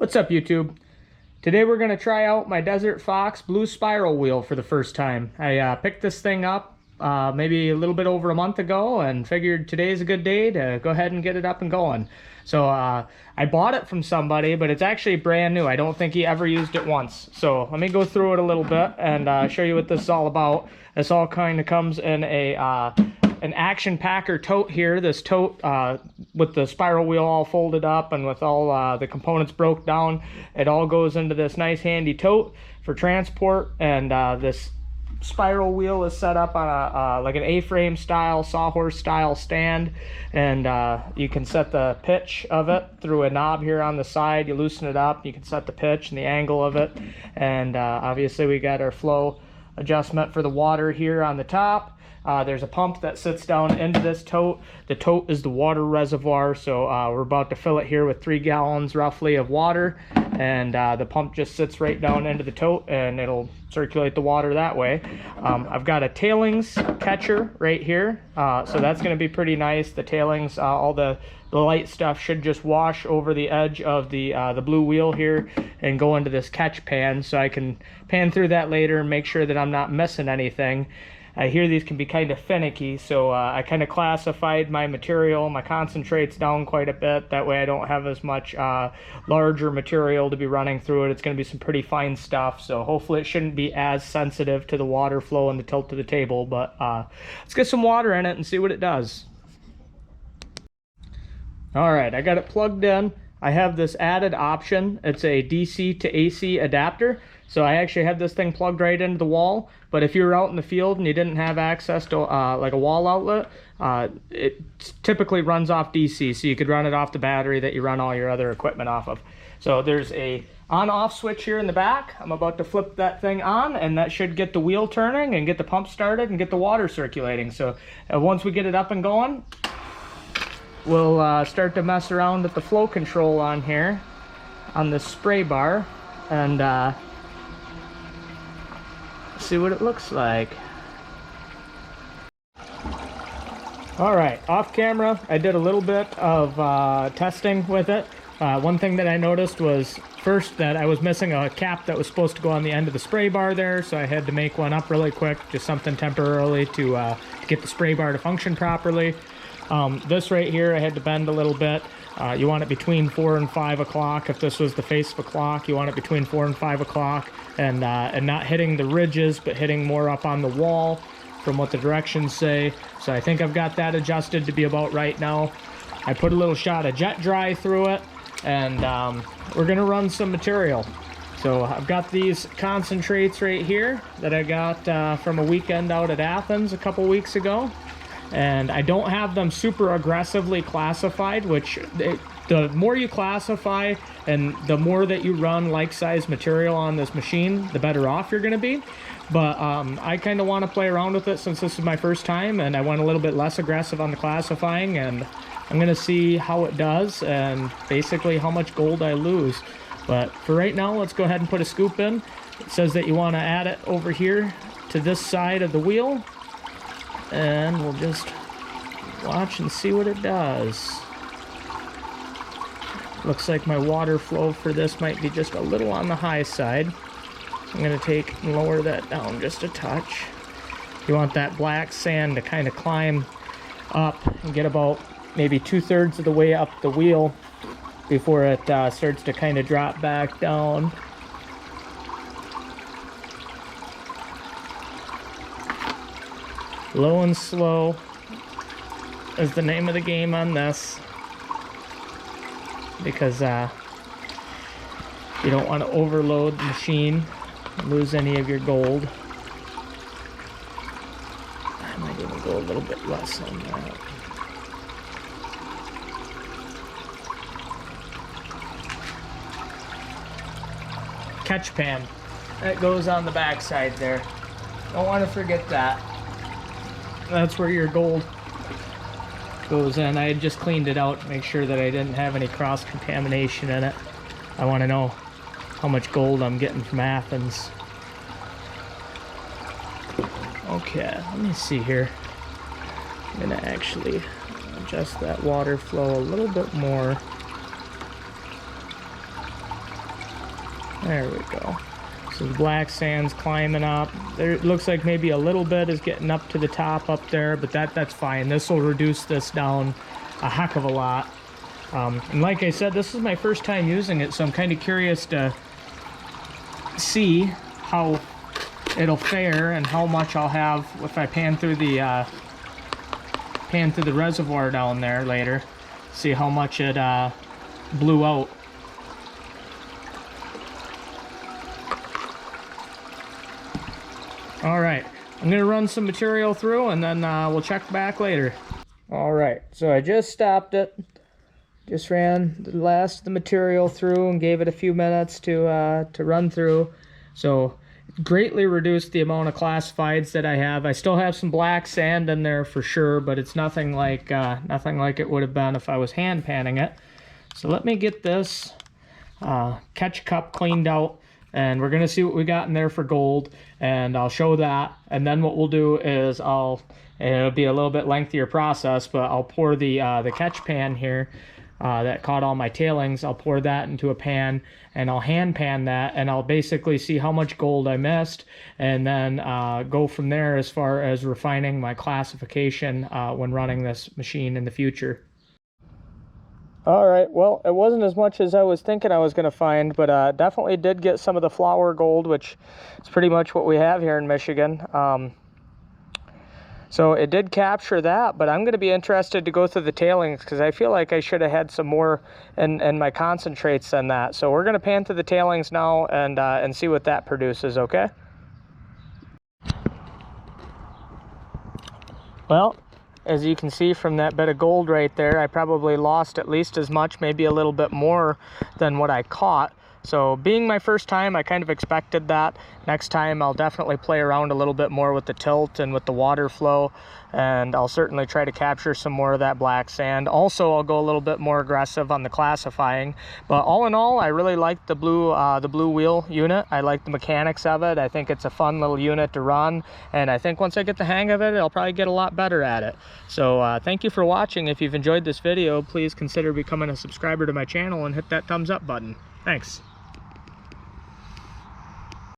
What's up, YouTube? Today we're going to try out my Desert Fox Blue Spiral Wheel for the first time. I picked this thing up maybe a little bit over a month ago and figured today's a good day to go ahead and get it up and going. So I bought it from somebody, but it's actually brand new. I don't think he ever used it once. So let me go through it a little bit and show you what this is all about. This all kind of comes in an action packer tote here. This tote with the spiral wheel all folded up and with all the components broke down. It all goes into this nice handy tote for transport, and this spiral wheel is set up on a like an A-frame style, sawhorse style stand, and you can set the pitch of it through a knob here on the side. You loosen it up, you can set the pitch and the angle of it, and obviously we got our flow adjustment for the water here on the top. There's a pump that sits down into this tote. The tote is the water reservoir, so we're about to fill it here with 3 gallons roughly of water, and the pump just sits right down into the tote and it'll circulate the water that way. I've got a tailings catcher right here, so that's going to be pretty nice. The tailings, all the light stuff should just wash over the edge of the blue wheel here and go into this catch pan, so I can pan through that later and make sure that I'm not missing anything. I hear these can be kind of finicky, so I kind of classified my material, my concentrates down quite a bit. That way I don't have as much larger material to be running through it. It's going to be some pretty fine stuff, so hopefully it shouldn't be as sensitive to the water flow and the tilt of the table. But let's get some water in it and see what it does. All right, I got it plugged in. I have this added option. It's a DC to AC adapter. So I actually have this thing plugged right into the wall, but if you were out in the field and you didn't have access to like a wall outlet, it typically runs off DC, so you could run it off the battery that you run all your other equipment off of. So there's a on-off switch here in the back. I'm about to flip that thing on, and that should get the wheel turning and get the pump started and get the water circulating. So once we get it up and going, we'll start to mess around with the flow control on here on the spray bar and see what it looks like. All right, off camera, I did a little bit of testing with it. One thing that I noticed was first that I was missing a cap that was supposed to go on the end of the spray bar there, so I had to make one up really quick, just something temporarily to get the spray bar to function properly. This right here I had to bend a little bit. You want it between 4 and 5 o'clock. If this was the face of a clock, you want it between 4 and 5 o'clock, and not hitting the ridges, but hitting more up on the wall from what the directions say. So I think I've got that adjusted to be about right now. I put a little shot of jet dry through it, and we're gonna run some material. So I've got these concentrates right here that I got from a weekend out at Athens a couple weeks ago. And I don't have them super aggressively classified, which the more you classify and the more that you run like-size material on this machine, the better off you're going to be. But I kind of want to play around with it since this is my first time, and I went a little bit less aggressive on the classifying, and I'm going to see how it does and basically how much gold I lose. But for right now, let's go ahead and put a scoop in. It says that you want to add it over here to this side of the wheel, and we'll just watch and see what it does. Looks like my water flow for this might be just a little on the high side. I'm going to take and lower that down just a touch. You want that black sand to kind of climb up and get about maybe 2/3 of the way up the wheel before it starts to kind of drop back down. Low and slow is the name of the game on this, because you don't want to overload the machine, lose any of your gold. I might even go a little bit less on that. Catch pan, that goes on the back side there. Don't want to forget that. That's where your gold goes in. I had just cleaned it out to make sure that I didn't have any cross-contamination in it. I want to know how much gold I'm getting from Athens. Okay, let me see here. I'm going to actually adjust that water flow a little bit more. There we go. So the black sand's climbing up. There, it looks like maybe a little bit is getting up to the top up there, but that's fine. This will reduce this down a heck of a lot. And like I said, this is my first time using it, so I'm kind of curious to see how it'll fare and how much I'll have if I pan through the reservoir down there later. See how much it blew out. All right, I'm gonna run some material through and then we'll check back later. All right, so I just stopped it. Just ran the last of the material through and gave it a few minutes to run through. So greatly reduced the amount of classifieds that I have. I still have some black sand in there for sure, but it's nothing like it would have been if I was hand panning it. So let me get this catch cup cleaned out, and we're gonna see what we got in there for gold, and I'll show that. And then what we'll do is it'll be a little bit lengthier process, but I'll pour the catch pan here that caught all my tailings. I'll pour that into a pan and I'll hand pan that, and I'll basically see how much gold I missed, and then go from there as far as refining my classification when running this machine in the future. All right, well, it wasn't as much as I was thinking I was going to find, but definitely did get some of the flour gold, which is pretty much what we have here in Michigan. So it did capture that, but I'm going to be interested to go through the tailings because I feel like I should have had some more in my concentrates than that. So we're going to pan through the tailings now and see what that produces, okay? Well, as you can see from that bit of gold right there, I probably lost at least as much, maybe a little bit more than what I caught. So being my first time, I kind of expected that. Next time I'll definitely play around a little bit more with the tilt and with the water flow, and I'll certainly try to capture some more of that black sand. Also, I'll go a little bit more aggressive on the classifying. But all in all, I really like the blue wheel unit. I like the mechanics of it. I think it's a fun little unit to run, and I think once I get the hang of it, I'll probably get a lot better at it. So thank you for watching. If you've enjoyed this video, please consider becoming a subscriber to my channel and hit that thumbs up button. Thanks.